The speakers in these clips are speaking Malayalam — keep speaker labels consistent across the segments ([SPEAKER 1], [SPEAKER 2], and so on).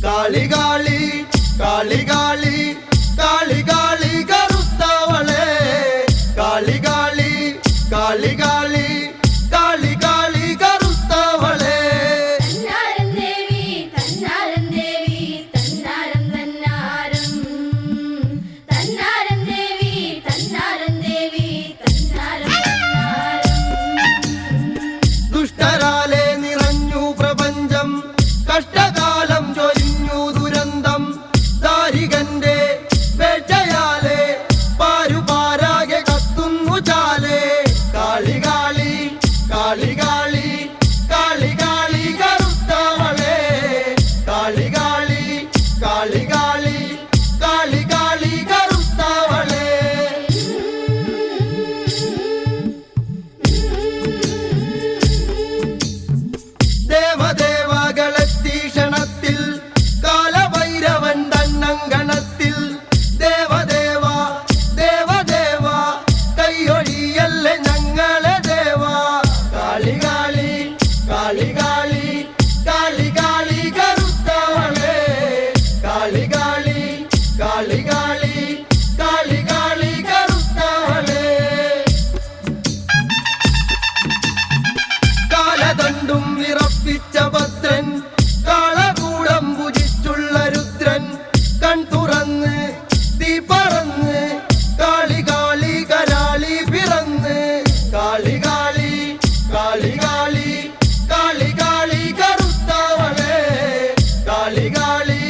[SPEAKER 1] കാളി കാളി കാളി കാളി കാളി കാളി കറുത്തവളെ കാളി കാളി കാളി കാളി കാളി കാളി കറുത്തവളെ ദുഷ്ടരാലെ നിറഞ്ഞു പ്രപഞ്ചം കഷ്ടകാലം ചൊരിഞ്ഞു ദുരന്തം ദാരികന്റെ വേട്ടയാലെ പാരുപാരാകെ കത്തുന്നു ചാലെ കാളി കാളി കാളി കാളി കാളി കാളി കറുത്തവളെ കാളി കാളി കാളി കാളി കാളി കാളി കറുത്തവളെ ദേവദേവകളെത്തി ക്ഷണത്തിൽ കാലഭൈരവൻ തന്നങ്കണത്തിൽ ദേവദേവ ദേവദേവ കൈയൊഴിയല്ലേ ഞങ്ങളെ ദേവ കാളി കാളി കാളി കാളി കാളി കാളി കറുത്തവളെ കാളി കാളി കാളി കാളി കാളി കാളി കറുത്തവളെ കാലദണ്ഡും വിറപ്പിച്ച ഭദ്രൻ കാളകൂടം ഭുജിച്ചുള്ള രുദ്രൻ കൺ തുറന്ന് തീ പറന്ന് കാളി കാളി കരാളി പിറന്ന് കാളി കാളി കാളി കാളി കാളി കാളി കറുത്തവളെ കാളി കാളി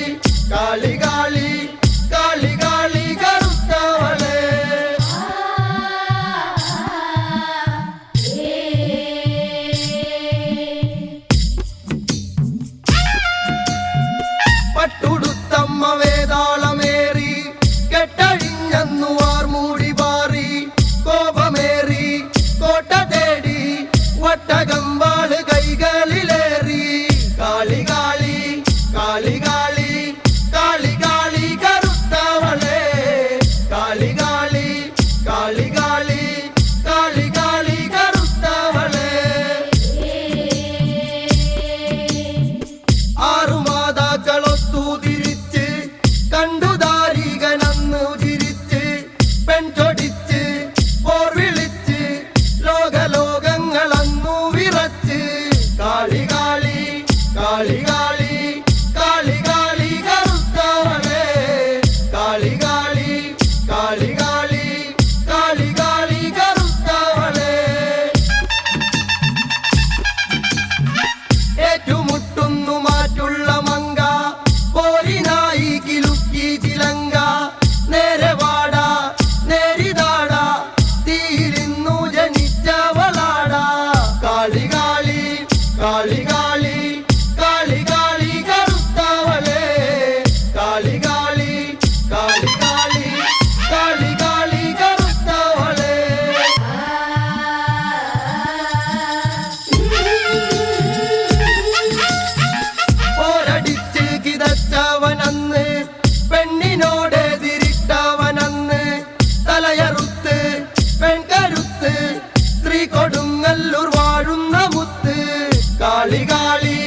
[SPEAKER 1] കാളി കാളി കാളി കാളി കറുത്തവളെ പട്ടുടുത്തമ്മ വേതാളമേറി കെട്ടഴിഞ്ഞന്നു വാർമൂടി പാറി കോപമേറി കോട്ട തേടി വട്ടകമ്പാള് കൈകളിലേറി കാളി കാളി കാളി കാളി കാളി കാളി കറുത്തവളെ കാളി കാളി കാളി കാളി കാളി കാളി കറുത്തവളെ ആറുമാതാക്കളൊത്തു തിരിച്ച് കണ്ടു ദാരികനന്നു ചിരിച്ച് പെൺചൊടിച്ച് പോർ വിളിച്ച് ലോകലോകങ്ങളന്നു വിറച്ച് കാളി കാളി കാളി കാളി കാളി കാളി കറുത്തവളെ കാളി കാളി കാളി കാളി കാളി കാളി കറുത്തവളെ ഏറ്റുമുട്ടുന്നു മാറ്റുള്ള മങ്ക പോരിനായി കിലുക്കി ചിലങ്ക നേരെ വാടാ നേരിതാടാ തീരിന്നു ജനിച്ചവളാടാ കാളി കാളി കാളി കാളി കാളി കാളി കറുത്തവളെ കാളി കാളി കാളി കാളി കാളി കാളി കറുത്തവളെ പോരടിച്ച് കിതച്ചവനന്ന് പെണ്ണിനോടെതിരിട്ടവനന്ന് തലയറുത്ത് പെൺകരുത്ത് സ്ത്രീ കൊടുങ്ങല്ലൂർ വാഴുന്ന മുത്ത് കാളി കാളി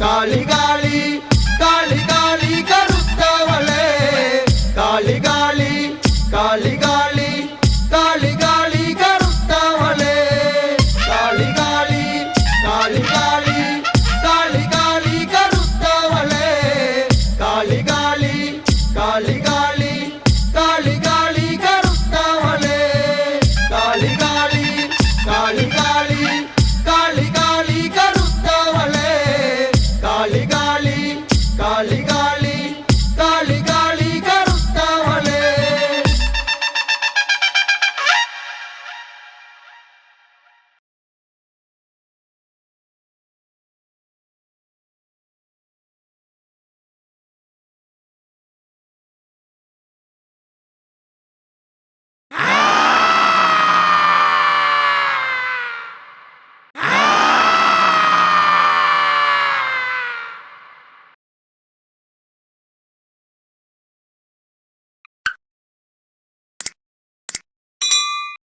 [SPEAKER 1] കാളി കാളി കാളി കാളി കറു